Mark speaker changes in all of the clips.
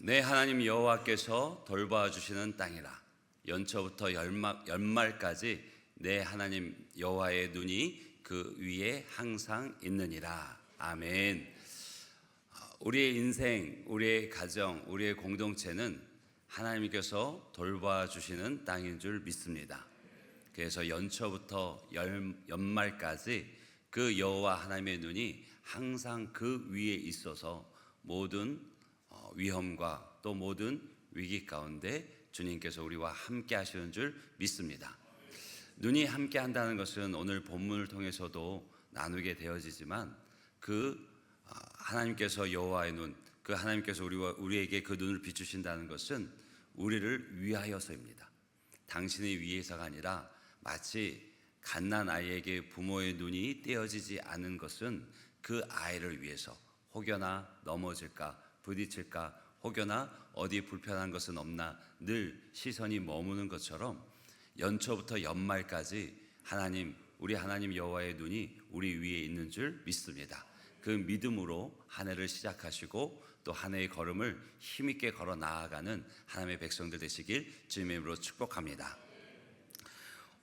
Speaker 1: 내 하나님 여호와께서 돌봐 주시는 땅이라. 연초부터 연말까지 내 하나님 여호와의 눈이 그 위에 항상 있느니라. 아멘. 우리의 인생, 우리의 가정, 우리의 공동체는 하나님께서 돌봐 주시는 땅인 줄 믿습니다. 그래서 연초부터 연말까지 그 여호와 하나님의 눈이 항상 그 위에 있어서 모든 위험과 또 모든 위기 가운데 주님께서 우리와 함께 하시는 줄 믿습니다. 눈이 함께 한다는 것은 오늘 본문을 통해서도 나누게 되어지지만 하나님께서 여호와의 눈, 그 하나님께서 우리에게 그 눈을 비추신다는 것은 우리를 위하여서입니다. 당신이 위해서가 아니라 마치 갓난 아이에게 부모의 눈이 떼어지지 않은 것은 그 아이를 위해서 혹여나 넘어질까 부딪힐까 혹여나 어디 불편한 것은 없나 늘 시선이 머무는 것처럼 연초부터 연말까지 우리 하나님 여호와의 눈이 우리 위에 있는 줄 믿습니다. 그 믿음으로 한 해를 시작하시고 또 한 해의 걸음을 힘있게 걸어 나아가는 하나님의 백성들 되시길 주님의 이름으로 축복합니다.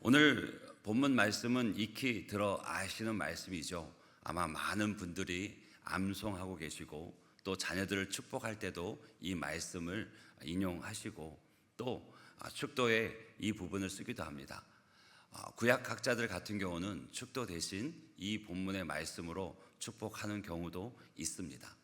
Speaker 1: 오늘 본문 말씀은 익히 들어 아시는 말씀이죠. 아마 많은 분들이 암송하고 계시고 또 자녀들을 축복할 때도 이 말씀을 인용하시고 또 축도에 이 부분을 쓰기도 합니다. 구약학자들 같은 경우는 축도 대신 이 본문의 말씀으로 축복하는 경우도 있습니다.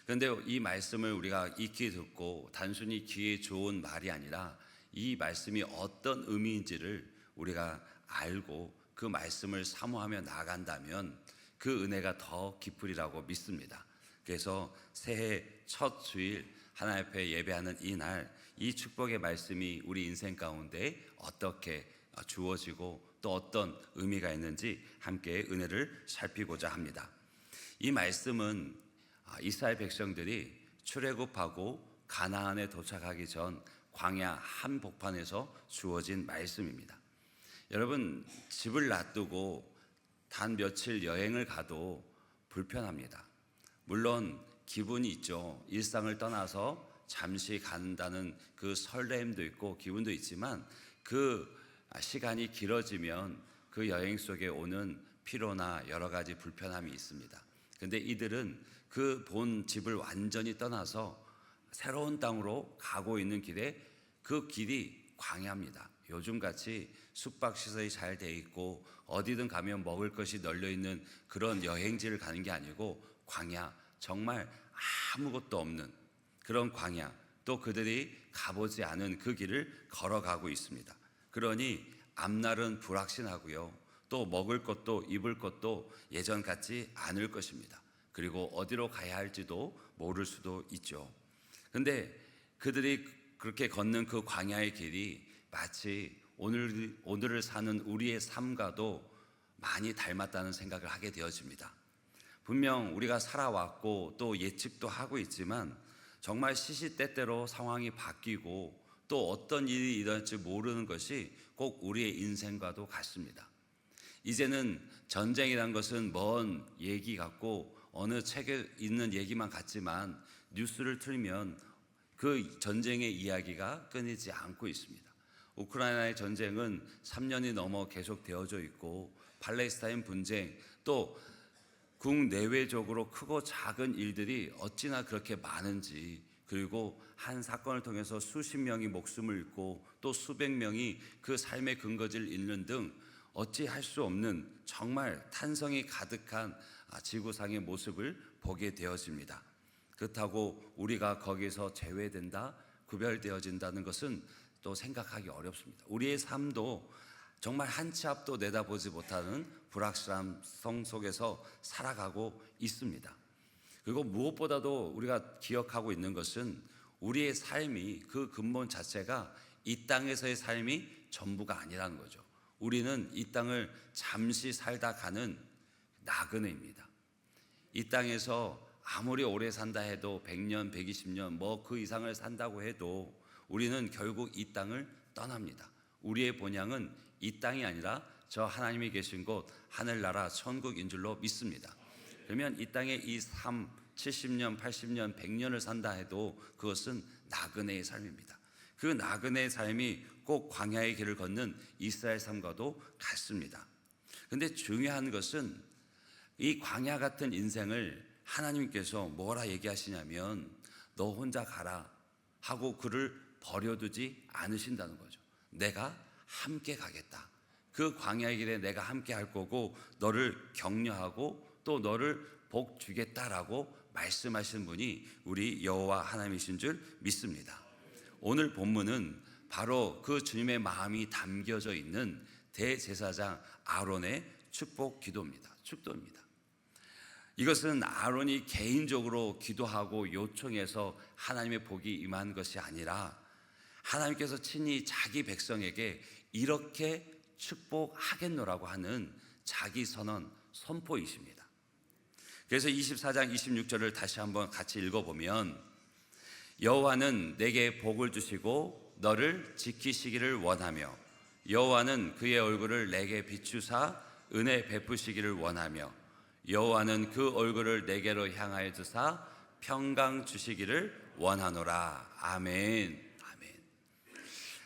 Speaker 1: 그런데 이 말씀을 우리가 익히 듣고 단순히 귀에 좋은 말이 아니라 이 말씀이 어떤 의미인지를 우리가 알고 그 말씀을 사모하며 나아간다면 그 은혜가 더 깊으리라고 믿습니다. 그래서 새해 첫 주일 하나님 앞에 예배하는 이 날, 이 축복의 말씀이 우리 인생 가운데 어떻게 주어지고 또 어떤 의미가 있는지 함께 은혜를 살피고자 합니다. 이 말씀은 이스라엘 백성들이 출애굽하고 가나안에 도착하기 전 광야 한복판에서 주어진 말씀입니다. 여러분, 집을 놔두고 단 며칠 여행을 가도 불편합니다. 물론 기분이 있죠. 일상을 떠나서 잠시 간다는 그 설렘도 있고 기분도 있지만 그 시간이 길어지면 그 여행 속에 오는 피로나 여러 가지 불편함이 있습니다. 그런데 이들은 그 본 집을 완전히 떠나서 새로운 땅으로 가고 있는 길에 그 길이 광야입니다. 요즘같이 숙박시설이 잘 돼 있고 어디든 가면 먹을 것이 널려 있는 그런 여행지를 가는 게 아니고 광야, 정말 아무것도 없는 그런 광야, 또 그들이 가보지 않은 그 길을 걸어가고 있습니다. 그러니 앞날은 불확실하고요, 또 먹을 것도 입을 것도 예전 같지 않을 것입니다. 그리고 어디로 가야 할지도 모를 수도 있죠. 그런데 그들이 그렇게 걷는 그 광야의 길이 마치 오늘을 사는 우리의 삶과도 많이 닮았다는 생각을 하게 되어집니다. 분명 우리가 살아왔고 또 예측도 하고 있지만 정말 시시때때로 상황이 바뀌고 또 어떤 일이 일어날지 모르는 것이 꼭 우리의 인생과도 같습니다. 이제는 전쟁이란 것은 먼 얘기 같고 어느 책에 있는 얘기만 같지만 뉴스를 틀면 그 전쟁의 이야기가 끊이지 않고 있습니다. 우크라이나의 전쟁은 3년이 넘어 계속되어져 있고 팔레스타인 분쟁, 또 국내외적으로 크고 작은 일들이 어찌나 그렇게 많은지, 그리고 한 사건을 통해서 수십 명이 목숨을 잃고 또 수백 명이 그 삶의 근거지를 잃는 등 어찌할 수 없는 정말 탄성이 가득한 지구상의 모습을 보게 되어집니다. 그렇다고 우리가 거기서 제외된다, 구별되어진다는 것은 또 생각하기 어렵습니다. 우리의 삶도 정말 한 치 앞도 내다보지 못하는 불확실함성 속에서 살아가고 있습니다. 그리고 무엇보다도 우리가 기억하고 있는 것은 우리의 삶이 그 근본 자체가 이 땅에서의 삶이 전부가 아니라는 거죠. 우리는 이 땅을 잠시 살다 가는 나그네입니다. 이 땅에서 아무리 오래 산다 해도 100년, 120년 그 이상을 산다고 해도 우리는 결국 이 땅을 떠납니다. 우리의 본향은 이 땅이 아니라 저 하나님이 계신 곳 하늘나라 천국인 줄로 믿습니다. 그러면 이 땅의 이 삶, 70년, 80년, 100년을 산다 해도 그것은 나그네의 삶입니다. 그 나그네의 삶이 꼭 광야의 길을 걷는 이스라엘 삶과도 같습니다. 근데 중요한 것은 이 광야 같은 인생을 하나님께서 뭐라 얘기하시냐면 너 혼자 가라 하고 그를 버려두지 않으신다는 거죠. 내가 함께 가겠다. 그 광야의 길에 내가 함께 할 거고 너를 격려하고 또 너를 복 주겠다라고 말씀하신 분이 우리 여호와 하나님이신 줄 믿습니다. 오늘 본문은 바로 그 주님의 마음이 담겨져 있는 대제사장 아론의 축복 기도입니다. 축도입니다. 이것은 아론이 개인적으로 기도하고 요청해서 하나님의 복이 임한 것이 아니라 하나님께서 친히 자기 백성에게 이렇게 축복하겠노라고 하는 자기 선언, 선포이십니다. 그래서 24장 26절을 다시 한번 같이 읽어보면 여호와는 내게 복을 주시고 너를 지키시기를 원하며 여호와는 그의 얼굴을 내게 비추사 은혜 베푸시기를 원하며 여호와는 그 얼굴을 내게로 향하여 두사 평강 주시기를 원하노라. 아멘. 아멘.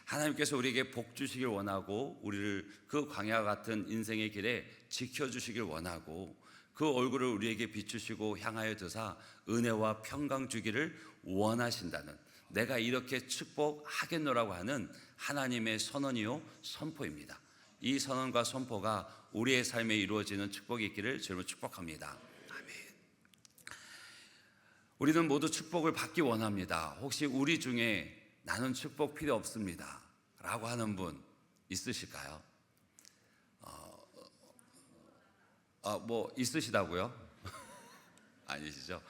Speaker 1: 하나님께서 우리에게 복 주시길 원하고 우리를 그 광야 같은 인생의 길에 지켜주시길 원하고 그 얼굴을 우리에게 비추시고 향하여 두사 은혜와 평강 주기를 원하신다는, 내가 이렇게 축복하겠노라고 하는 하나님의 선언이요 선포입니다. 이 선언과 선포가 우리의 삶에 이루어지는 축복이 있기를 주님으로 축복합니다. 아멘. 우리는 모두 축복을 받기 원합니다. 혹시 우리 중에 나는 축복 필요 없습니다 라고 하는 분 있으실까요? 뭐 있으시다고요? 아니시죠?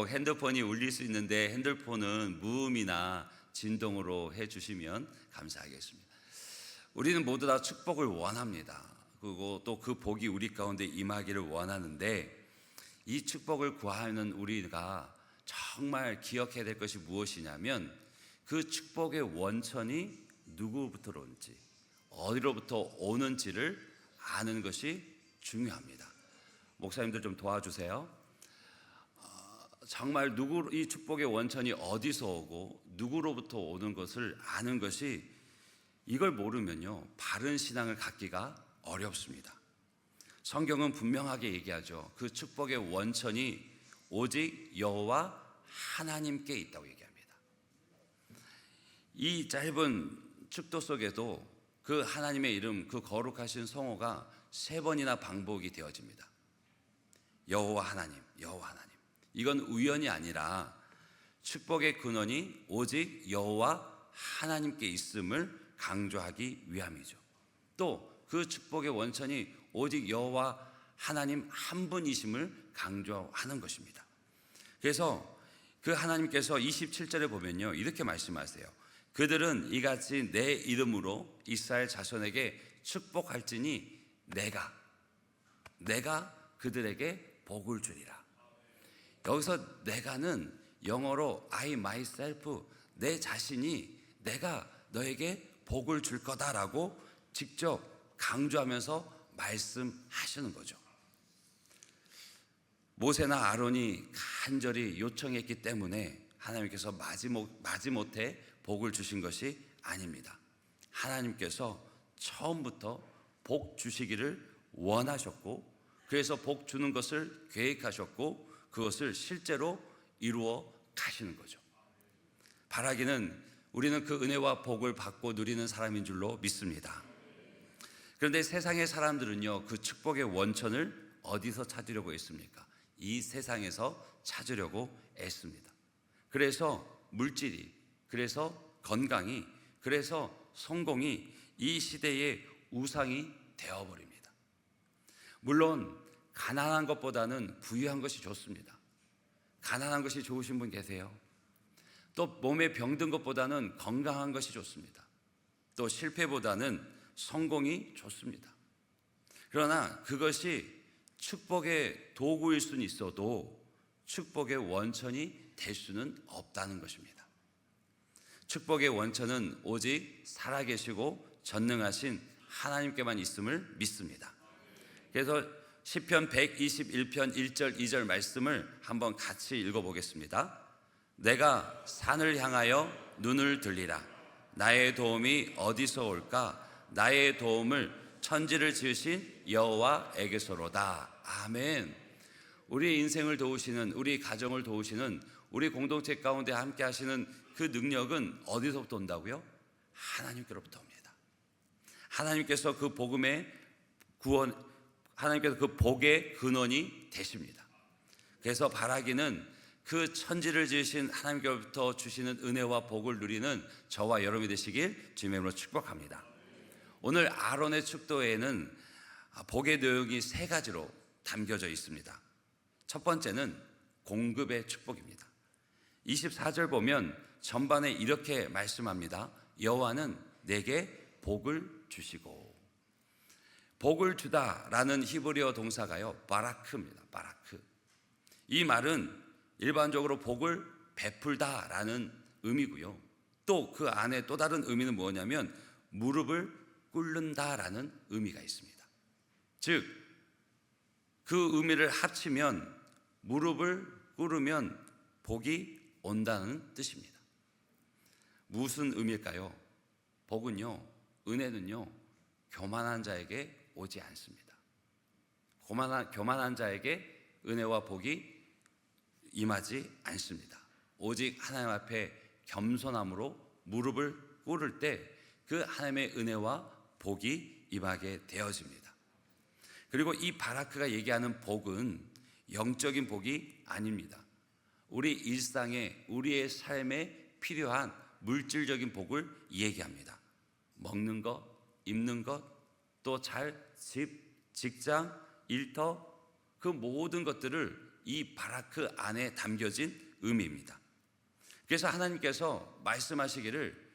Speaker 1: 핸드폰이 울릴 수 있는데 핸드폰은 무음이나 진동으로 해주시면 감사하겠습니다. 우리는 모두 다 축복을 원합니다. 그리고 또 그 복이 우리 가운데 임하기를 원하는데 이 축복을 구하는 우리가 정말 기억해야 될 것이 무엇이냐면 그 축복의 원천이 누구부터 오는지 어디로부터 오는지를 아는 것이 중요합니다. 목사님들 좀 도와주세요. 정말 이 축복의 원천이 어디서 오고 누구로부터 오는 것을 아는 것이, 이걸 모르면요 바른 신앙을 갖기가 어렵습니다. 성경은 분명하게 얘기하죠. 그 축복의 원천이 오직 여호와 하나님께 있다고 얘기합니다. 이 짧은 축도 속에도 그 하나님의 이름, 그 거룩하신 성호가 3번이나 반복이 되어집니다. 여호와 하나님, 여호와 하나님. 이건 우연이 아니라 축복의 근원이 오직 여호와 하나님께 있음을 강조하기 위함이죠. 또 그 축복의 원천이 오직 여호와 하나님 한 분이심을 강조하는 것입니다. 그래서 그 하나님께서 27절에 보면요 이렇게 말씀하세요. 그들은 이같이 내 이름으로 이스라엘 자손에게 축복할지니 내가 그들에게 복을 주리라. 여기서 내가는 영어로 I myself, 내 자신이 내가 너에게 복을 줄 거다라고 직접 강조하면서 말씀하시는 거죠. 모세나 아론이 간절히 요청했기 때문에 하나님께서 마지못해 복을 주신 것이 아닙니다. 하나님께서 처음부터 복 주시기를 원하셨고 그래서 복 주는 것을 계획하셨고 그것을 실제로 이루어 가시는 거죠. 바라기는 우리는 그 은혜와 복을 받고 누리는 사람인 줄로 믿습니다. 그런데 세상의 사람들은요 그 축복의 원천을 어디서 찾으려고 했습니까? 이 세상에서 찾으려고 애씁니다. 그래서 물질이, 그래서 건강이, 그래서 성공이 이 시대의 우상이 되어버립니다. 물론 가난한 것보다는 부유한 것이 좋습니다. 가난한 것이 좋으신 분 계세요? 또 몸에 병든 것보다는 건강한 것이 좋습니다. 또 실패보다는 성공이 좋습니다. 그러나 그것이 축복의 도구일 수는 있어도 축복의 원천이 될 수는 없다는 것입니다. 축복의 원천은 오직 살아계시고 전능하신 하나님께만 있음을 믿습니다. 그래서 시편 121편 1절 2절 말씀을 한번 같이 읽어보겠습니다. 내가 산을 향하여 눈을 들리라. 나의 도움이 어디서 올까? 나의 도움을 천지를 지으신 여호와에게서로다. 아멘. 우리 인생을 도우시는, 우리 가정을 도우시는, 우리 공동체 가운데 함께 하시는 그 능력은 어디서부터 온다고요? 하나님께로부터 옵니다. 하나님께서 그 복음의 구원, 하나님께서 그 복의 근원이 되십니다. 그래서 바라기는 그 천지를 지으신 하나님께로부터 주시는 은혜와 복을 누리는 저와 여러분이 되시길 주님의 이름으로 축복합니다. 오늘 아론의 축도에는 복의 내용이 세 가지로 담겨져 있습니다. 첫 번째는 공급의 축복입니다. 24절 보면 전반에 이렇게 말씀합니다. 여호와는 내게 복을 주시고. 복을 주다라는 히브리어 동사가요, 바라크입니다. 바라크. 이 말은 일반적으로 복을 베풀다라는 의미고요. 또 그 안에 또 다른 의미는 뭐냐면 무릎을 꿇는다라는 의미가 있습니다. 즉, 그 의미를 합치면 무릎을 꿇으면 복이 온다는 뜻입니다. 무슨 의미일까요? 복은요, 은혜는요, 교만한 자에게 오지 않습니다. 교만한 자에게 은혜와 복이 임하지 않습니다. 오직 하나님 앞에 겸손함으로 무릎을 꿇을 때 그 하나님의 은혜와 복이 임하게 되어집니다. 그리고 이 바라크가 얘기하는 복은 영적인 복이 아닙니다. 우리 일상에, 우리의 삶에 필요한 물질적인 복을 얘기합니다. 먹는 것, 입는 것, 또 집, 직장, 일터, 그 모든 것들을 이 바라크 안에 담겨진 의미입니다. 그래서 하나님께서 말씀하시기를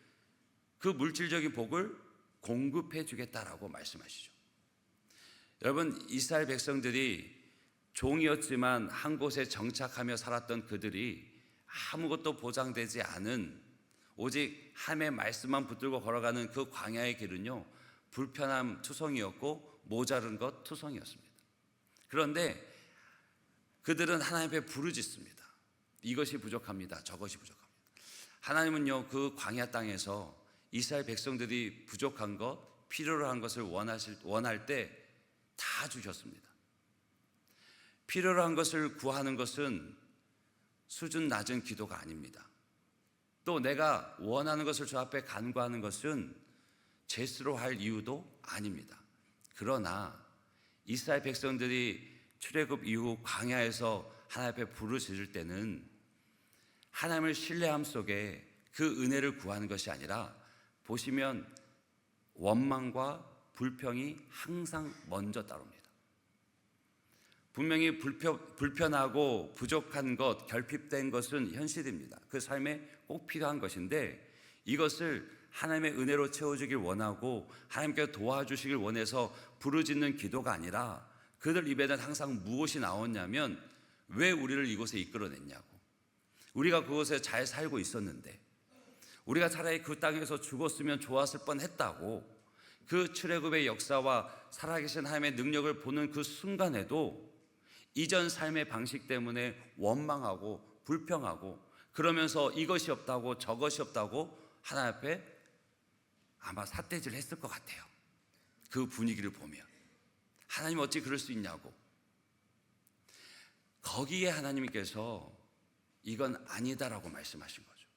Speaker 1: 그 물질적인 복을 공급해 주겠다라고 말씀하시죠. 여러분, 이스라엘 백성들이 종이었지만 한 곳에 정착하며 살았던 그들이 아무것도 보장되지 않은, 오직 하나님의 말씀만 붙들고 걸어가는 그 광야의 길은요, 불편함 투성이었고 모자른 것 투성이었습니다. 그런데 그들은 하나님 앞에 부르짖습니다. 이것이 부족합니다. 저것이 부족합니다. 하나님은요, 그 광야 땅에서 이스라엘 백성들이 부족한 것, 필요로 한 것을 원할 때 다 주셨습니다. 필요로 한 것을 구하는 것은 수준 낮은 기도가 아닙니다. 또 내가 원하는 것을 주 앞에 간구하는 것은 제스로 할 이유도 아닙니다. 그러나 이스라엘 백성들이 출애굽 이후 광야에서 하나님 앞에 부르짖을 때는 하나님을 신뢰함 속에 그 은혜를 구하는 것이 아니라, 보시면 원망과 불평이 항상 먼저 따릅니다. 분명히 불편하고 부족한 것, 결핍된 것은 현실입니다. 그 삶에 꼭 필요한 것인데, 이것을 하나님의 은혜로 채워주길 원하고 하나님께서 도와주시길 원해서 부르짖는 기도가 아니라, 그들 입에는 항상 무엇이 나왔냐면, 왜 우리를 이곳에 이끌어냈냐고, 우리가 그곳에 잘 살고 있었는데, 우리가 차라리 그 땅에서 죽었으면 좋았을 뻔했다고, 그 출애굽의 역사와 살아계신 하나님의 능력을 보는 그 순간에도 이전 삶의 방식 때문에 원망하고 불평하고, 그러면서 이것이 없다고 저것이 없다고 하나님 앞에 아마 삿대질 했을 것 같아요. 그 분위기를 보면 하나님 어찌 그럴 수 있냐고. 거기에 하나님께서 이건 아니다라고 말씀하신 거죠.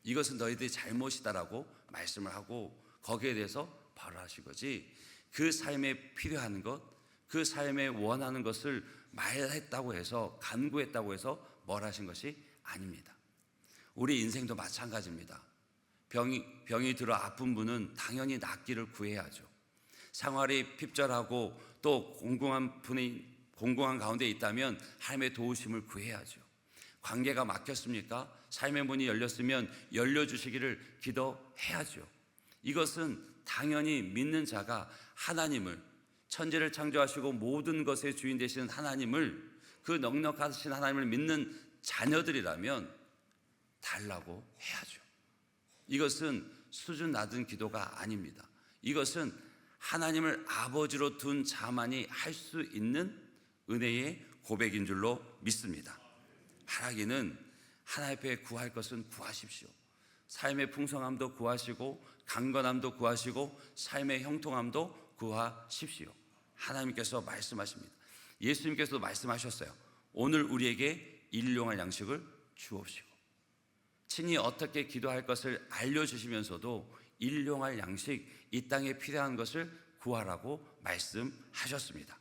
Speaker 1: 이것은 너희들이 잘못이다라고 말씀을 하고, 거기에 대해서 바로 하신 거지, 그 삶에 필요한 것, 그 삶에 원하는 것을 말했다고 해서, 간구했다고 해서 뭘 하신 것이 아닙니다. 우리 인생도 마찬가지입니다. 병이 들어 아픈 분은 당연히 낫기를 구해야죠. 생활이 핍절하고 또 공공한 가운데 있다면 하나님의 도우심을 구해야죠. 관계가 막혔습니까? 삶의 문이 열렸으면 열려주시기를 기도해야죠. 이것은 당연히 믿는 자가 하나님을, 천지를 창조하시고 모든 것의 주인 되시는 하나님을, 그 넉넉하신 하나님을 믿는 자녀들이라면 달라고 해야죠. 이것은 수준 낮은 기도가 아닙니다. 이것은 하나님을 아버지로 둔 자만이 할 수 있는 은혜의 고백인 줄로 믿습니다. 바라기는 하나님 앞에 구할 것은 구하십시오. 삶의 풍성함도 구하시고 강건함도 구하시고 삶의 형통함도 구하십시오. 하나님께서 말씀하십니다. 예수님께서도 말씀하셨어요. 오늘 우리에게 일용할 양식을 주옵시고, 친히 어떻게 기도할 것을 알려주시면서도 일용할 양식, 이 땅에 필요한 것을 구하라고 말씀하셨습니다.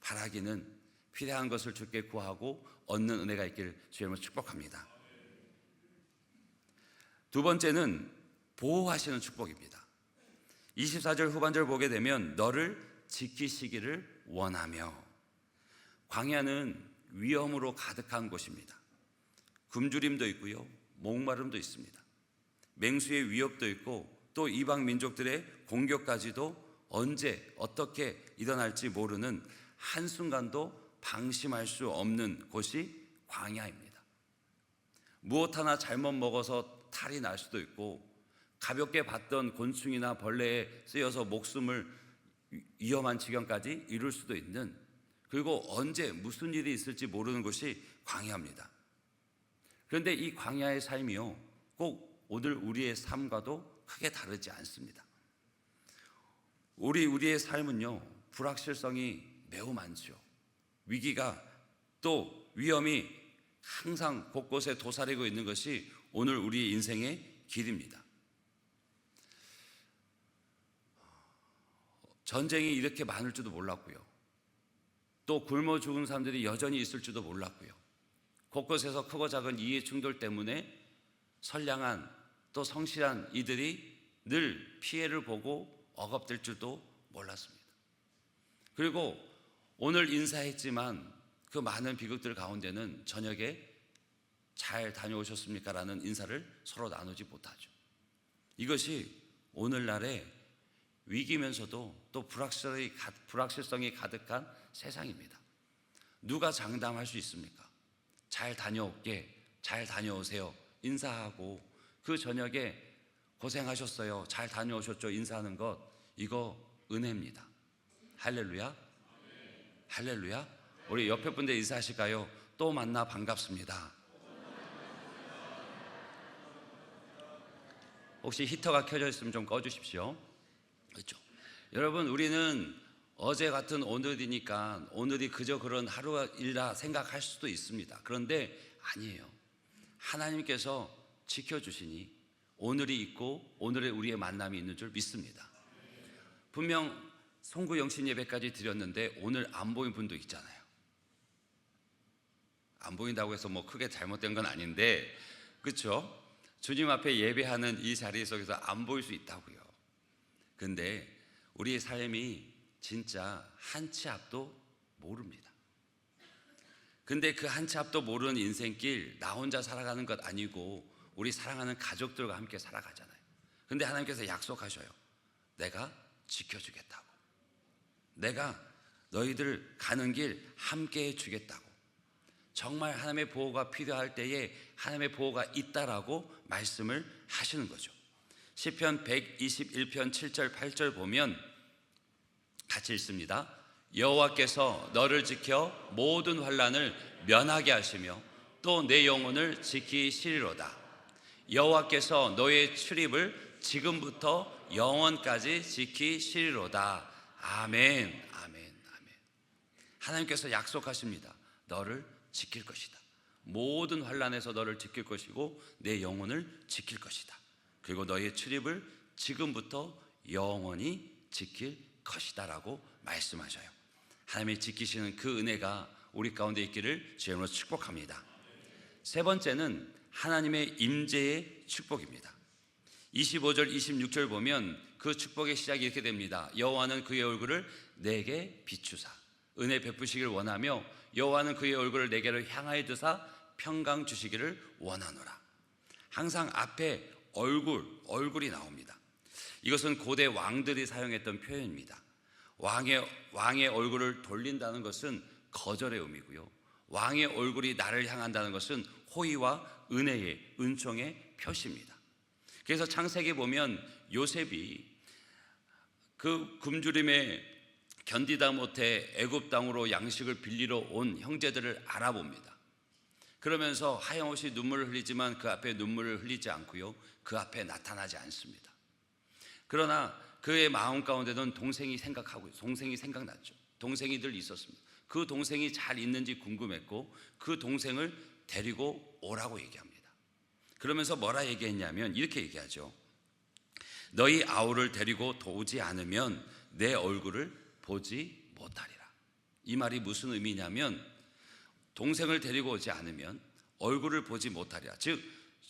Speaker 1: 바라기는 필요한 것을 주께 구하고 얻는 은혜가 있기를 주님으로 축복합니다. 두 번째는 보호하시는 축복입니다. 24절 후반절 보게 되면 너를 지키시기를 원하며, 광야는 위험으로 가득한 곳입니다. 굶주림도 있고요, 목마름도 있습니다. 맹수의 위협도 있고 또 이방 민족들의 공격까지도 언제 어떻게 일어날지 모르는, 한순간도 방심할 수 없는 곳이 광야입니다. 무엇 하나 잘못 먹어서 탈이 날 수도 있고, 가볍게 봤던 곤충이나 벌레에 쓰여서 목숨을 위험한 지경까지 이룰 수도 있는, 그리고 언제 무슨 일이 있을지 모르는 곳이 광야입니다. 그런데 이 광야의 삶이요, 꼭 오늘 우리의 삶과도 크게 다르지 않습니다. 우리의 삶은요, 불확실성이 매우 많죠. 위기가 또 위험이 항상 곳곳에 도사리고 있는 것이 오늘 우리의 인생의 길입니다. 전쟁이 이렇게 많을 줄도 몰랐고요, 또 굶어 죽은 사람들이 여전히 있을 줄도 몰랐고요, 곳곳에서 크고 작은 이해 충돌 때문에 선량한 또 성실한 이들이 늘 피해를 보고 억압될 줄도 몰랐습니다. 그리고 오늘 인사했지만 그 많은 비극들 가운데는 저녁에 잘 다녀오셨습니까? 라는 인사를 서로 나누지 못하죠. 이것이 오늘날의 위기면서도 또 불확실성이 가득한 세상입니다. 누가 장담할 수 있습니까? 잘 다녀올게, 잘 다녀오세요 인사하고 그 저녁에 고생하셨어요, 잘 다녀오셨죠 인사하는 것, 이거 은혜입니다. 할렐루야. 할렐루야. 우리 옆에 분들 인사하실까요? 또 만나 반갑습니다. 혹시 히터가 켜져 있으면 좀 꺼주십시오. 그렇죠? 여러분, 우리는 어제 같은 오늘이니까 오늘이 그저 그런 하루일이라 생각할 수도 있습니다. 그런데 아니에요. 하나님께서 지켜주시니 오늘이 있고 오늘의 우리의 만남이 있는 줄 믿습니다. 분명 송구 영신 예배까지 드렸는데 오늘 안 보인 분도 있잖아요. 안 보인다고 해서 뭐 크게 잘못된 건 아닌데, 그렇죠? 주님 앞에 예배하는 이 자리 속에서 안 보일 수 있다고요. 근데 우리의 삶이 진짜 한 치 앞도 모릅니다. 근데 그 한 치 앞도 모르는 인생길, 나 혼자 살아가는 것 아니고 우리 사랑하는 가족들과 함께 살아가잖아요. 근데 하나님께서 약속하셔요. 내가 지켜주겠다고, 내가 너희들 가는 길 함께 해주겠다고. 정말 하나님의 보호가 필요할 때에 하나님의 보호가 있다라고 말씀을 하시는 거죠. 시편 121편 7절 8절 보면 같이 읽습니다. 여호와께서 너를 지켜 모든 환난을 면하게 하시며 또 내 영혼을 지키시리로다. 여호와께서 너의 출입을 지금부터 영원까지 지키시리로다. 아멘, 아멘, 아멘. 하나님께서 약속하십니다. 너를 지킬 것이다. 모든 환난에서 너를 지킬 것이고 내 영혼을 지킬 것이다. 그리고 너의 출입을 지금부터 영원히 지킬 것이다 라고 말씀하셔요. 하나님이 지키시는 그 은혜가 우리 가운데 있기를 주님으로 축복합니다. 세 번째는 하나님의 임재의 축복입니다. 25절 26절 보면 그 축복의 시작이 이렇게 됩니다. 여호와는 그의 얼굴을 내게 비추사 은혜 베푸시기를 원하며 여호와는 그의 얼굴을 내게로 향하여 드사 평강 주시기를 원하노라. 항상 앞에 얼굴이 나옵니다. 이것은 고대 왕들이 사용했던 표현입니다. 왕의 얼굴을 돌린다는 것은 거절의 의미고요, 왕의 얼굴이 나를 향한다는 것은 호의와 은혜의, 은총의 표시입니다. 그래서 창세기 보면 요셉이 그 굶주림에 견디다 못해 애굽 땅으로 양식을 빌리러 온 형제들을 알아봅니다. 그러면서 하염없이 눈물을 흘리지만 그 앞에 눈물을 흘리지 않고요, 그 앞에 나타나지 않습니다. 그러나 그의 마음 가운데는 동생이 생각났죠. 동생이 늘 있었습니다. 그 동생이 잘 있는지 궁금했고 그 동생을 데리고 오라고 얘기합니다. 그러면서 뭐라 얘기했냐면 이렇게 얘기하죠. 너희 아우를 데리고 오지 않으면 내 얼굴을 보지 못하리라. 이 말이 무슨 의미냐면 동생을 데리고 오지 않으면 얼굴을 보지 못하리라. 즉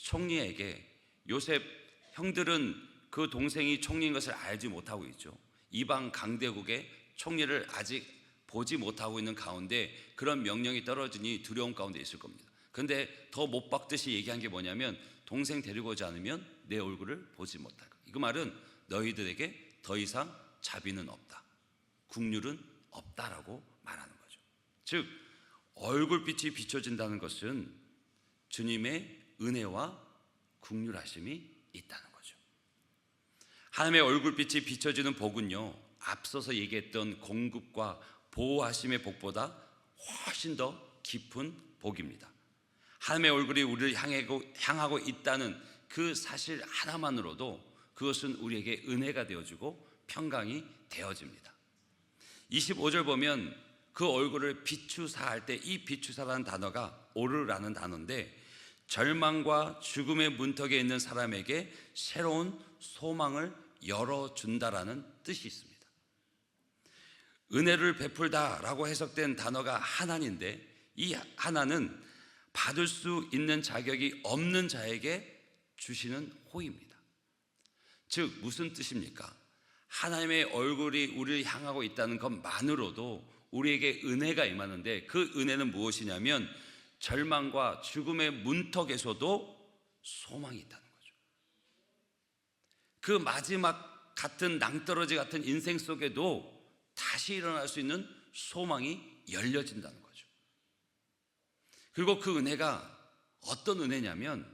Speaker 1: 총리에게 요셉 형들은 그 동생이 총리인 것을 알지 못하고 있죠. 이방 강대국의 총리를 아직 보지 못하고 있는 가운데 그런 명령이 떨어지니 두려움 가운데 있을 겁니다. 그런데 더 못 박듯이 얘기한 게 뭐냐면 동생 데리고 오지 않으면 내 얼굴을 보지 못할 거야. 그 말은 너희들에게 더 이상 자비는 없다, 국률은 없다라고 말하는 거죠. 즉 얼굴빛이 비춰진다는 것은 주님의 은혜와 국률하심이 있다는 거죠. 하나님의 얼굴빛이 비춰지는 복은요, 앞서서 얘기했던 공급과 보호하심의 복보다 훨씬 더 깊은 복입니다. 하나님의 얼굴이 우리를 향하고 있다는 그 사실 하나만으로도 그것은 우리에게 은혜가 되어지고 평강이 되어집니다. 25절 보면 그 얼굴을 비추사할 때 이 비추사라는 단어가 오르라는 단어인데 절망과 죽음의 문턱에 있는 사람에게 새로운 소망을 열어준다라는 뜻이 있습니다. 은혜를 베풀다라고 해석된 단어가 하나인데 이 하나는 받을 수 있는 자격이 없는 자에게 주시는 호의입니다. 즉 무슨 뜻입니까? 하나님의 얼굴이 우리를 향하고 있다는 것만으로도 우리에게 은혜가 임하는데 그 은혜는 무엇이냐면 절망과 죽음의 문턱에서도 소망이 있다는 거죠. 그 마지막 같은 낭떠러지 같은 인생 속에도 다시 일어날 수 있는 소망이 열려진다는 거죠. 그리고 그 은혜가 어떤 은혜냐면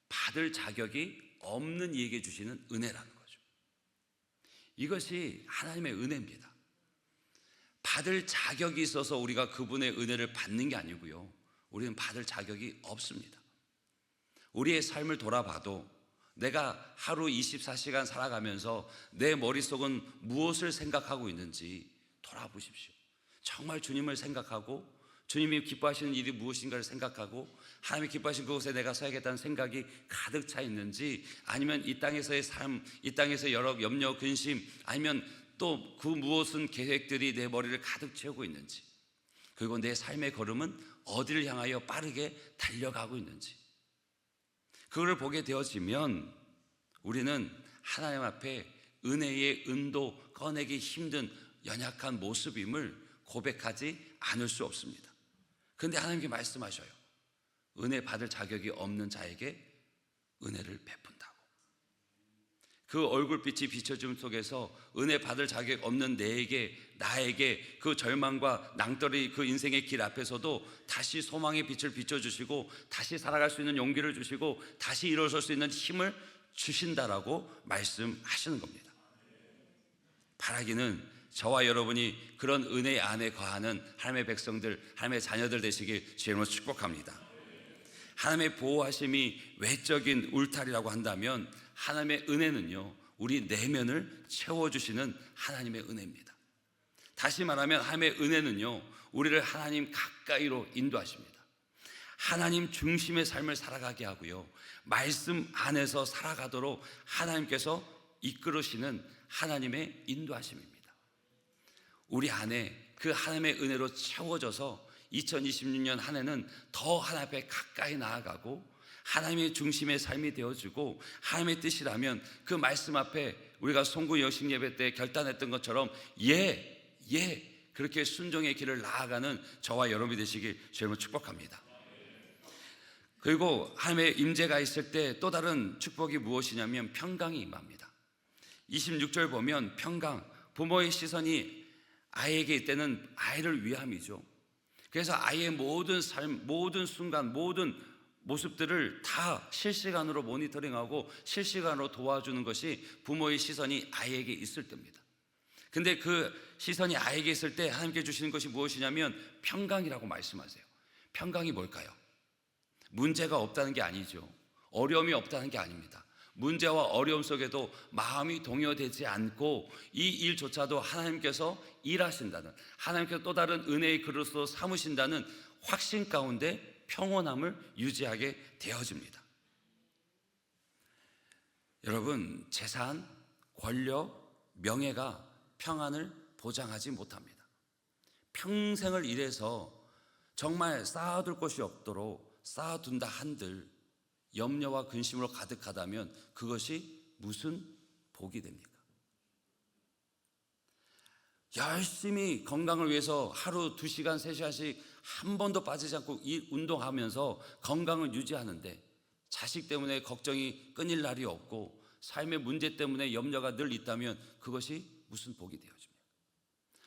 Speaker 1: 받을 자격이 없는 이에게 주시는 은혜라는 거죠. 이것이 하나님의 은혜입니다. 받을 자격이 있어서 우리가 그분의 은혜를 받는 게 아니고요, 우리는 받을 자격이 없습니다. 우리의 삶을 돌아봐도 내가 하루 24시간 살아가면서 내 머릿속은 무엇을 생각하고 있는지 돌아보십시오. 정말 주님을 생각하고 주님이 기뻐하시는 일이 무엇인가를 생각하고 하나님이 기뻐하시는 그곳에 내가 서야겠다는 생각이 가득 차 있는지, 아니면 이 땅에서의 삶, 이 땅에서 여러 염려, 근심, 아니면 또 그 무엇은 계획들이 내 머리를 가득 채우고 있는지, 그리고 내 삶의 걸음은 어디를 향하여 빠르게 달려가고 있는지, 그걸 보게 되어지면 우리는 하나님 앞에 은혜의 은도 꺼내기 힘든 연약한 모습임을 고백하지 않을 수 없습니다. 그런데 하나님께 말씀하셔요. 은혜 받을 자격이 없는 자에게 은혜를 베푼다고. 그 얼굴빛이 비춰짐 속에서 은혜 받을 자격 없는 나에게 그 절망과 낭떠러지 그 인생의 길 앞에서도 다시 소망의 빛을 비춰주시고 다시 살아갈 수 있는 용기를 주시고 다시 일어설 수 있는 힘을 주신다라고 말씀하시는 겁니다. 바라기는 저와 여러분이 그런 은혜 안에 거하는 하나님의 백성들, 하나님의 자녀들 되시길 주님으로 축복합니다. 하나님의 보호하심이 외적인 울타리라고 한다면 하나님의 은혜는요, 우리 내면을 채워주시는 하나님의 은혜입니다. 다시 말하면 하나님의 은혜는요, 우리를 하나님 가까이로 인도하십니다. 하나님 중심의 삶을 살아가게 하고요, 말씀 안에서 살아가도록 하나님께서 이끌으시는 하나님의 인도하심입니다. 우리 안에 그 하나님의 은혜로 채워져서 2026년 한 해는 더 하나님 앞에 가까이 나아가고 하나님의 중심의 삶이 되어주고 하나님의 뜻이라면 그 말씀 앞에 우리가 송구 여식 예배 때 결단했던 것처럼 그렇게 순종의 길을 나아가는 저와 여러분이 되시길 주님을 축복합니다. 그리고 하나님의 임재가 있을 때 또 다른 축복이 무엇이냐면 평강이 임합니다. 26절 보면 평강, 부모의 시선이 아이에게 이때는 아이를 위함이죠. 그래서 아이의 모든 삶, 모든 순간, 모든 모습들을 다 실시간으로 모니터링하고 실시간으로 도와주는 것이 부모의 시선이 아이에게 있을 때입니다. 근데 그 시선이 아이에게 있을 때 하나님께 주시는 것이 무엇이냐면 평강이라고 말씀하세요. 평강이 뭘까요? 문제가 없다는 게 아니죠. 어려움이 없다는 게 아닙니다. 문제와 어려움 속에도 마음이 동요되지 않고 이 일조차도 하나님께서 일하신다는, 하나님께서 또 다른 은혜의 그릇으로 삼으신다는 확신 가운데 평온함을 유지하게 되어집니다. 여러분, 재산, 권력, 명예가 평안을 보장하지 못합니다. 평생을 일해서 정말 쌓아둘 것이 없도록 쌓아둔다 한들 염려와 근심으로 가득하다면 그것이 무슨 복이 됩니까? 열심히 건강을 위해서 하루 2시간, 3시간씩 한 번도 빠지지 않고 운동하면서 건강을 유지하는데 자식 때문에 걱정이 끊일 날이 없고 삶의 문제 때문에 염려가 늘 있다면 그것이 무슨 복이 되어집니까?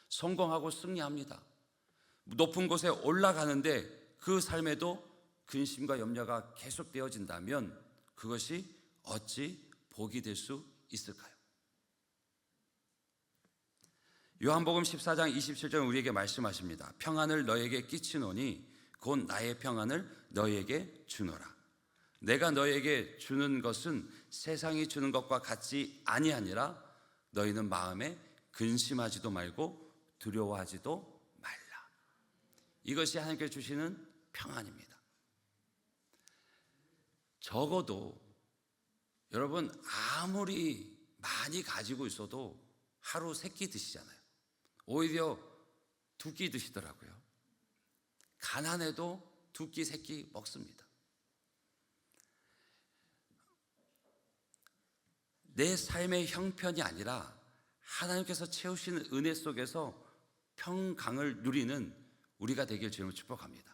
Speaker 1: 성공하고 승리합니다. 높은 곳에 올라가는데 그 삶에도 근심과 염려가 계속되어진다면 그것이 어찌 복이 될 수 있을까요? 요한복음 14장 27절 우리에게 말씀하십니다. 평안을 너에게 끼치노니 곧 나의 평안을 너에게 주노라. 내가 너에게 주는 것은 세상이 주는 것과 같지 아니하니라. 너희는 마음에 근심하지도 말고 두려워하지도 말라. 이것이 하나님께 주시는 평안입니다. 적어도 여러분 아무리 많이 가지고 있어도 하루 3끼 드시잖아요. 오히려 2끼 드시더라고요. 가난해도 2끼, 3끼 먹습니다. 내 삶의 형편이 아니라 하나님께서 채우시는 은혜 속에서 평강을 누리는 우리가 되길 주님을 축복합니다.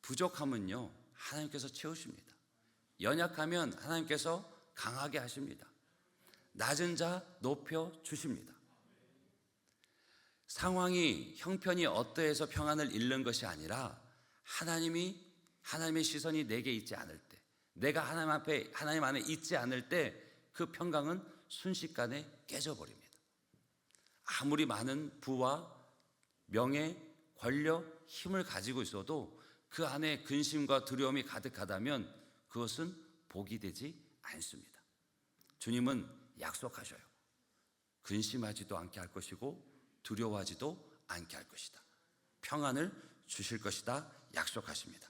Speaker 1: 부족함은요, 하나님께서 채우십니다. 연약하면 하나님께서 강하게 하십니다. 낮은 자 높여 주십니다. 상황이, 형편이 어떠해서 평안을 잃는 것이 아니라 하나님의 시선이 내게 있지 않을 때, 내가 하나님 안에 있지 않을 때 그 평강은 순식간에 깨져버립니다. 아무리 많은 부와 명예, 권력, 힘을 가지고 있어도 그 안에 근심과 두려움이 가득하다면 그것은 복이 되지 않습니다. 주님은 약속하셔요. 근심하지도 않게 할 것이고 두려워하지도 않게 할 것이다. 평안을 주실 것이다 약속하십니다.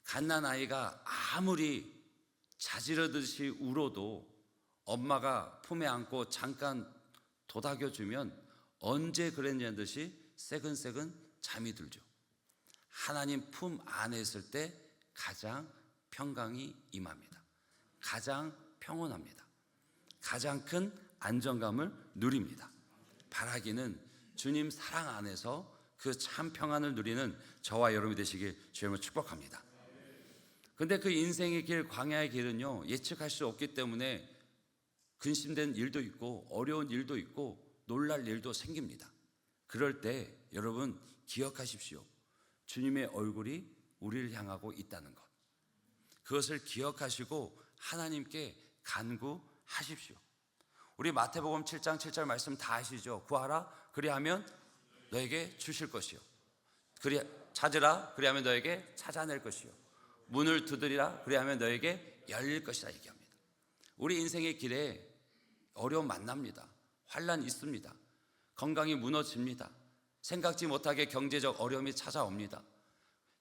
Speaker 1: 갓난 아이가 아무리 자지러듯이 울어도 엄마가 품에 안고 잠깐 도닥여주면 언제 그랬냐는 듯이 새근새근 잠이 들죠. 하나님 품 안에 있을 때 가장 평강이 임합니다. 가장 평온합니다. 가장 큰 안정감을 누립니다. 바라기는 주님 사랑 안에서 그 참 평안을 누리는 저와 여러분이 되시길 주님을 축복합니다. 근데 그 인생의 길, 광야의 길은요, 예측할 수 없기 때문에 근심된 일도 있고 어려운 일도 있고 놀랄 일도 생깁니다. 그럴 때 여러분 기억하십시오. 주님의 얼굴이 우리를 향하고 있다는 것. 그것을 기억하시고 하나님께 간구하십시오. 우리 마태복음 7장 7절 말씀 다 아시죠? 구하라 그리하면 너에게 주실 것이요, 찾으라 그리하면 너에게 찾아낼 것이요, 문을 두드리라 그리하면 너에게 열릴 것이다 얘기합니다. 우리 인생의 길에 어려움 만납니다. 환난 있습니다. 건강이 무너집니다. 생각지 못하게 경제적 어려움이 찾아옵니다.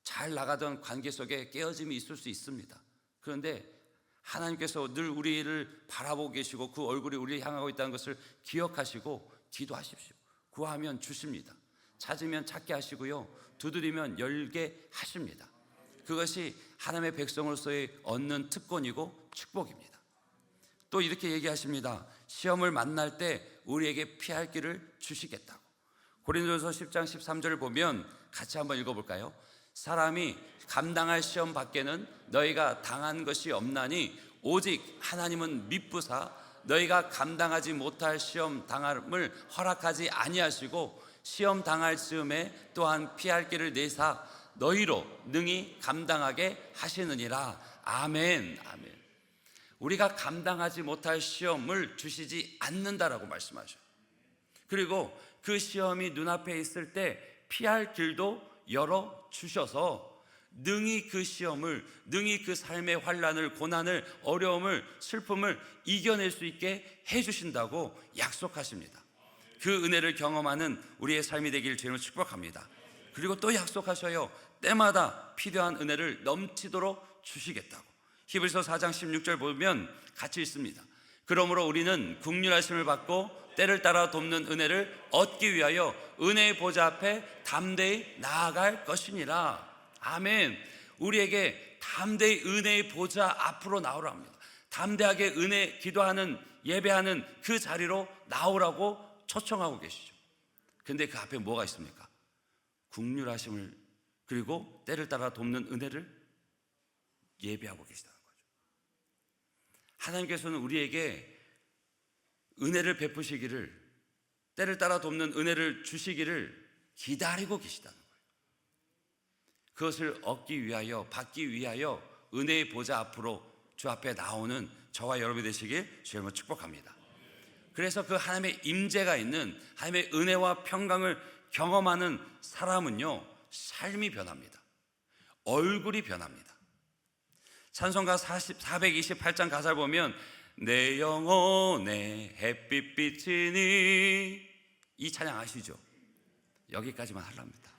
Speaker 1: 잘 나가던 관계 속에 깨어짐이 있을 수 있습니다. 그런데 하나님께서 늘 우리를 바라보고 계시고 그 얼굴이 우리를 향하고 있다는 것을 기억하시고 기도하십시오. 구하면 주십니다. 찾으면 찾게 하시고요, 두드리면 열게 하십니다. 그것이 하나님의 백성으로서의 얻는 특권이고 축복입니다. 또 이렇게 얘기하십니다. 시험을 만날 때 우리에게 피할 길을 주시겠다고. 고린도전서 10장 13절을 보면 같이 한번 읽어볼까요? 사람이 감당할 시험 밖에는 너희가 당한 것이 없나니 오직 하나님은 미쁘사 너희가 감당하지 못할 시험 당함을 허락하지 아니하시고 시험 당할 즈음에 또한 피할 길을 내사 너희로 능히 감당하게 하시느니라. 아멘. 아멘. 우리가 감당하지 못할 시험을 주시지 않는다라고 말씀하셔요. 그리고 그 시험이 눈앞에 있을 때 피할 길도 열어 주셔서 능히 그 시험을, 능히 그 삶의 환난을, 고난을, 어려움을, 슬픔을 이겨낼 수 있게 해주신다고 약속하십니다. 그 은혜를 경험하는 우리의 삶이 되기를 주님을 축복합니다. 그리고 또 약속하셔요. 때마다 필요한 은혜를 넘치도록 주시겠다고. 히브리서 4장 16절 보면 같이 있습니다. 그러므로 우리는 긍휼하심을 받고 때를 따라 돕는 은혜를 얻기 위하여 은혜의 보좌 앞에 담대히 나아갈 것이니라. 아멘. 우리에게 담대히 은혜의 보좌 앞으로 나오라 합니다. 담대하게 은혜 기도하는, 예배하는 그 자리로 나오라고 초청하고 계시죠. 근데 그 앞에 뭐가 있습니까? 긍휼하심을, 그리고 때를 따라 돕는 은혜를 예배하고 계시다는 거죠. 하나님께서는 우리에게 은혜를 베푸시기를, 때를 따라 돕는 은혜를 주시기를 기다리고 계시다는 거예요. 그것을 얻기 위하여, 받기 위하여 은혜의 보좌 앞으로 주 앞에 나오는 저와 여러분이 되시길 주님을 축복합니다. 그래서 그 하나님의 임재가 있는, 하나님의 은혜와 평강을 경험하는 사람은요, 삶이 변합니다. 얼굴이 변합니다. 찬송가 428장 가사를 보면 내 영혼에 햇빛 비치니, 이 찬양 아시죠? 여기까지만 하랍니다.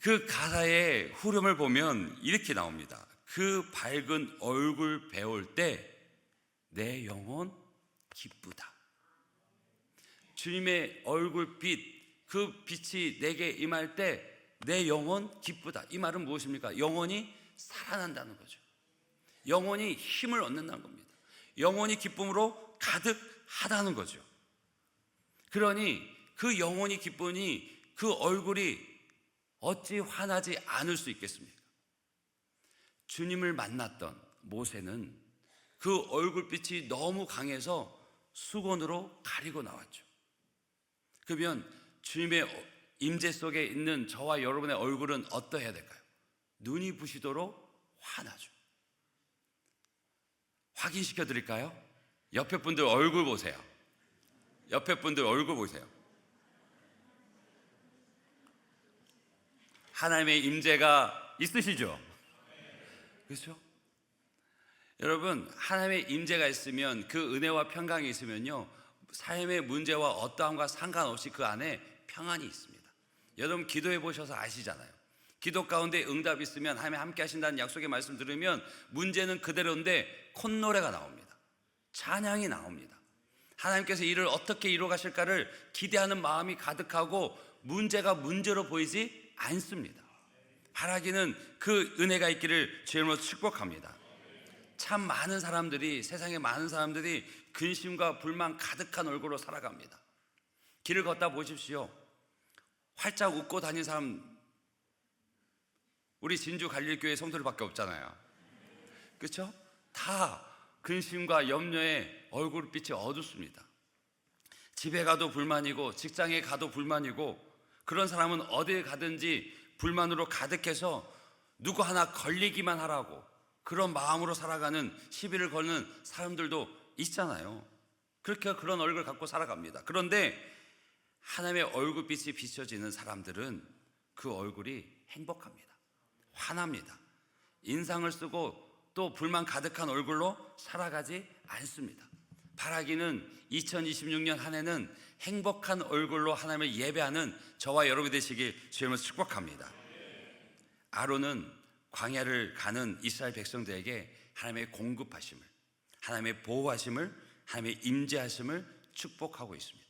Speaker 1: 그 가사의 후렴을 보면 이렇게 나옵니다. 그 밝은 얼굴 배울 때 내 영혼 기쁘다. 주님의 얼굴빛, 그 빛이 내게 임할 때 내 영혼 기쁘다. 이 말은 무엇입니까? 영혼이 살아난다는 거죠. 영혼이 힘을 얻는다는 겁니다. 영혼이 기쁨으로 가득하다는 거죠. 그러니 그 영혼이 기쁘니 그 얼굴이 어찌 환하지 않을 수 있겠습니까? 주님을 만났던 모세는 그 얼굴빛이 너무 강해서 수건으로 가리고 나왔죠. 그러면 주님의 임재 속에 있는 저와 여러분의 얼굴은 어떠해야 될까요? 눈이 부시도록 환하죠. 확인시켜 드릴까요? 옆에 분들 얼굴 보세요. 옆에 분들 얼굴 보세요. 하나님의 임재가 있으시죠? 그렇죠? 여러분, 하나님의 임재가 있으면, 그 은혜와 평강이 있으면요, 삶의 문제와 어떠함과 상관없이 그 안에 평안이 있습니다. 여러분 기도해 보셔서 아시잖아요. 기도 가운데 응답이 있으면, 하나님 함께 하신다는 약속의 말씀 들으면 문제는 그대로인데 콧노래가 나옵니다. 찬양이 나옵니다. 하나님께서 이를 어떻게 이루어 가실까를 기대하는 마음이 가득하고 문제가 문제로 보이지 않습니다. 바라기는 그 은혜가 있기를 주님으로 축복합니다. 참 많은 사람들이, 세상에 많은 사람들이 근심과 불만 가득한 얼굴로 살아갑니다. 길을 걷다 보십시오. 활짝 웃고 다니는 사람, 우리 진주 갈릴교회 성도들밖에 없잖아요. 그렇죠? 다 근심과 염려에 얼굴빛이 어둡습니다. 집에 가도 불만이고 직장에 가도 불만이고, 그런 사람은 어디에 가든지 불만으로 가득해서 누구 하나 걸리기만 하라고 그런 마음으로 살아가는, 시비를 거는 사람들도 있잖아요. 그렇게 그런 얼굴을 갖고 살아갑니다. 그런데 하나님의 얼굴빛이 비춰지는 사람들은 그 얼굴이 행복합니다. 환합니다. 인상을 쓰고 또 불만 가득한 얼굴로 살아가지 않습니다. 바라기는 2026년 한 해는 행복한 얼굴로 하나님을 예배하는 저와 여러분이 되시길 주님을 축복합니다. 아론은 광야를 가는 이스라엘 백성들에게 하나님의 공급하심을, 하나님의 보호하심을, 하나님의 임재하심을 축복하고 있습니다.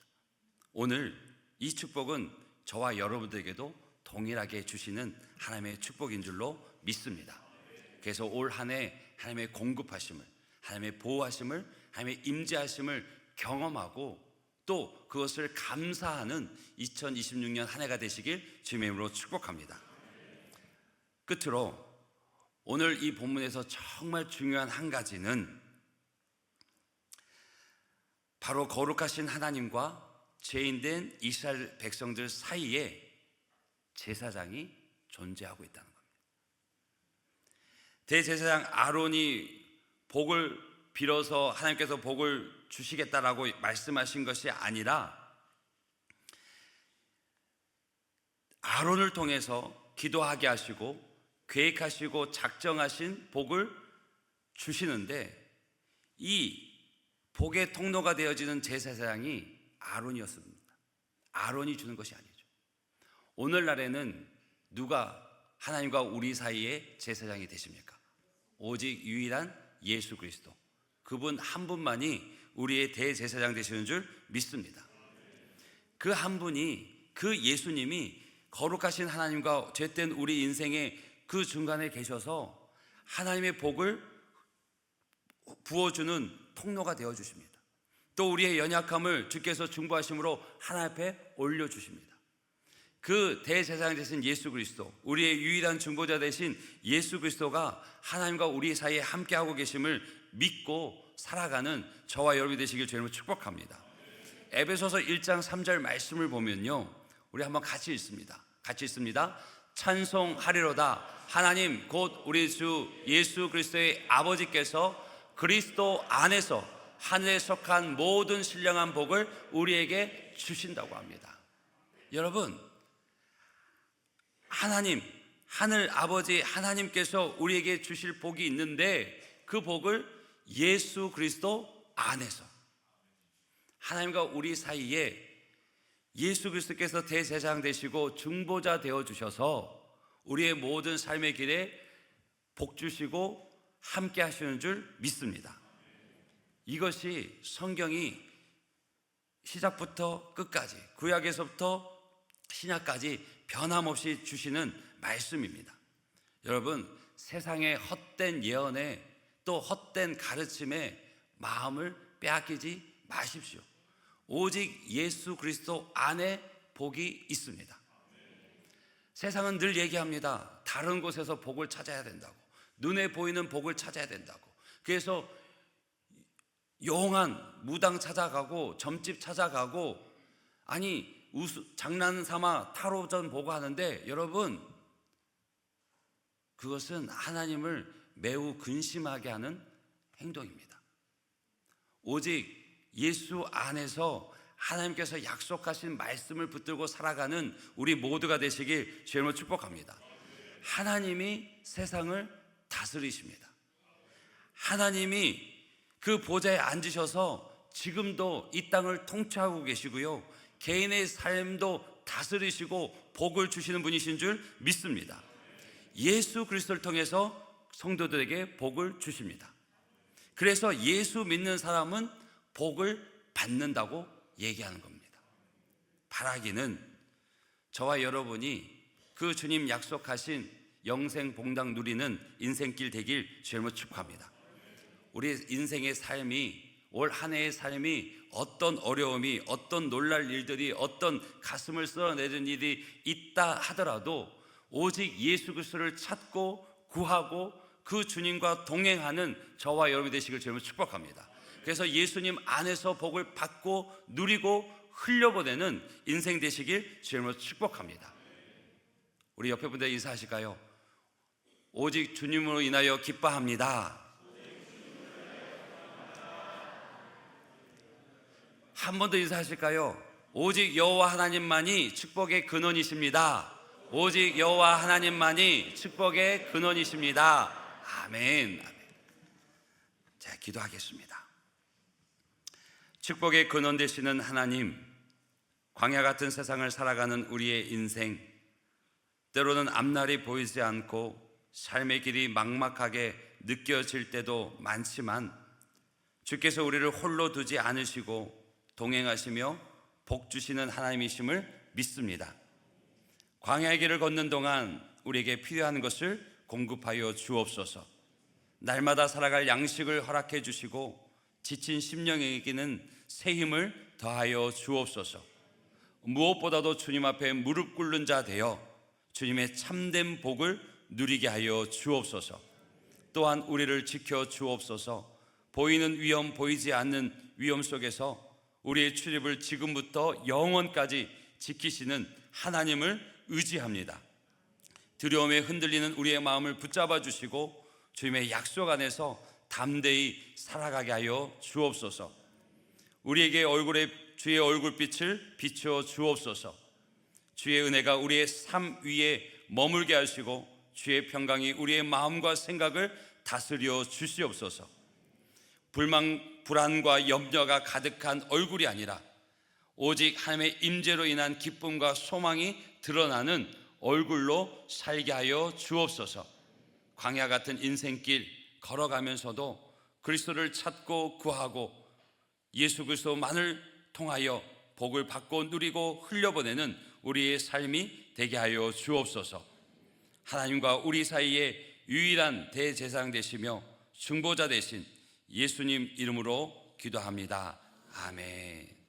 Speaker 1: 오늘 이 축복은 저와 여러분들에게도 동일하게 주시는 하나님의 축복인 줄로 믿습니다. 그래서 올 한 해 하나님의 공급하심을, 하나님의 보호하심을, 하나님의 임재하심을 경험하고 또 그것을 감사하는 2026년 한 해가 되시길 주님의 이름으로 축복합니다. 끝으로 오늘 이 본문에서 정말 중요한 한 가지는 바로 거룩하신 하나님과 죄인된 이스라엘 백성들 사이에 제사장이 존재하고 있다는 겁니다. 대제사장 아론이 복을 빌어서 하나님께서 복을 주시겠다라고 말씀하신 것이 아니라 아론을 통해서 기도하게 하시고 계획하시고 작정하신 복을 주시는데, 이 복의 통로가 되어지는 제사장이 아론이었습니다. 아론이 주는 것이 아니죠. 오늘날에는 누가 하나님과 우리 사이에 제사장이 되십니까? 오직 유일한 예수 그리스도, 그분 한 분만이 우리의 대제사장 되시는 줄 믿습니다. 그 한 분이, 그 예수님이 거룩하신 하나님과 죄된 우리 인생의 그 중간에 계셔서 하나님의 복을 부어주는 통로가 되어주십니다. 또 우리의 연약함을 주께서 중보하심으로 하나님 앞에 올려주십니다. 그 대제사장 되신 예수 그리스도, 우리의 유일한 중보자 되신 예수 그리스도가 하나님과 우리 사이에 함께하고 계심을 믿고 살아가는 저와 여러분이 되시길 주님으로 축복합니다. 에베소서 1장 3절 말씀을 보면요, 우리 한번 같이 읽습니다. 같이 읽습니다. 찬송하리로다. 하나님 곧 우리 주 예수 그리스도의 아버지께서 그리스도 안에서 하늘에 속한 모든 신령한 복을 우리에게 주신다고 합니다. 여러분, 하나님, 하늘 아버지 하나님께서 우리에게 주실 복이 있는데, 그 복을 예수 그리스도 안에서, 하나님과 우리 사이에 예수 그리스도께서 대제사장 되시고 중보자 되어주셔서 우리의 모든 삶의 길에 복 주시고 함께 하시는 줄 믿습니다. 이것이 성경이 시작부터 끝까지, 구약에서부터 신약까지 변함없이 주시는 말씀입니다. 여러분, 세상의 헛된 예언에 또 헛된 가르침에 마음을 빼앗기지 마십시오. 오직 예수 그리스도 안에 복이 있습니다. 세상은 늘 얘기합니다. 다른 곳에서 복을 찾아야 된다고, 눈에 보이는 복을 찾아야 된다고. 그래서 용한 무당 찾아가고 점집 찾아가고, 아니 장난 삼아 타로전 보고 하는데, 여러분, 그것은 하나님을 매우 근심하게 하는 행동입니다. 오직 예수 안에서 하나님께서 약속하신 말씀을 붙들고 살아가는 우리 모두가 되시길 주님으로 축복합니다. 하나님이 세상을 다스리십니다. 하나님이 그 보좌에 앉으셔서 지금도 이 땅을 통치하고 계시고요, 개인의 삶도 다스리시고 복을 주시는 분이신 줄 믿습니다. 예수 그리스도를 통해서 성도들에게 복을 주십니다. 그래서 예수 믿는 사람은 복을 받는다고 얘기하는 겁니다. 바라기는 저와 여러분이 그 주님 약속하신 영생 복락 누리는 인생길 되길 주님으로 축복합니다. 우리 인생의 삶이, 올 한 해의 삶이 어떤 어려움이, 어떤 놀랄 일들이, 어떤 가슴을 쓸어내는 일이 있다 하더라도 오직 예수 그리스도를 찾고 구하고 그 주님과 동행하는 저와 여러분이 되시길 주님으로 축복합니다. 그래서 예수님 안에서 복을 받고 누리고 흘려보내는 인생 되시길 주님으로 축복합니다. 우리 옆에 분들 인사하실까요? 오직 주님으로 인하여 기뻐합니다. 한 번 더 인사하실까요? 오직 여호와 하나님만이 축복의 근원이십니다. 오직 여호와 하나님만이 축복의 근원이십니다. 아멘. 아멘. 자, 기도하겠습니다. 축복의 근원 되시는 하나님, 광야 같은 세상을 살아가는 우리의 인생, 때로는 앞날이 보이지 않고 삶의 길이 막막하게 느껴질 때도 많지만 주께서 우리를 홀로 두지 않으시고 동행하시며 복 주시는 하나님이심을 믿습니다. 광야의 길을 걷는 동안 우리에게 필요한 것을 공급하여 주옵소서. 날마다 살아갈 양식을 허락해 주시고 지친 심령에게는 새 힘을 더하여 주옵소서. 무엇보다도 주님 앞에 무릎 꿇는 자 되어 주님의 참된 복을 누리게 하여 주옵소서. 또한 우리를 지켜 주옵소서. 보이는 위험, 보이지 않는 위험 속에서 우리의 출입을 지금부터 영원까지 지키시는 하나님을 의지합니다. 두려움에 흔들리는 우리의 마음을 붙잡아 주시고 주님의 약속 안에서 담대히 살아가게 하여 주옵소서. 우리에게 주의 얼굴빛을 비추어 주옵소서. 주의 은혜가 우리의 삶 위에 머물게 하시고 주의 평강이 우리의 마음과 생각을 다스려 주시옵소서. 불안과 염려가 가득한 얼굴이 아니라 오직 하나님의 임재로 인한 기쁨과 소망이 드러나는 얼굴로 살게 하여 주옵소서. 광야 같은 인생길 걸어가면서도 그리스도를 찾고 구하고 예수 그리스도만을 통하여 복을 받고 누리고 흘려보내는 우리의 삶이 되게 하여 주옵소서. 하나님과 우리 사이에 유일한 대제사장 되시며 중보자 되신 예수님 이름으로 기도합니다. 아멘.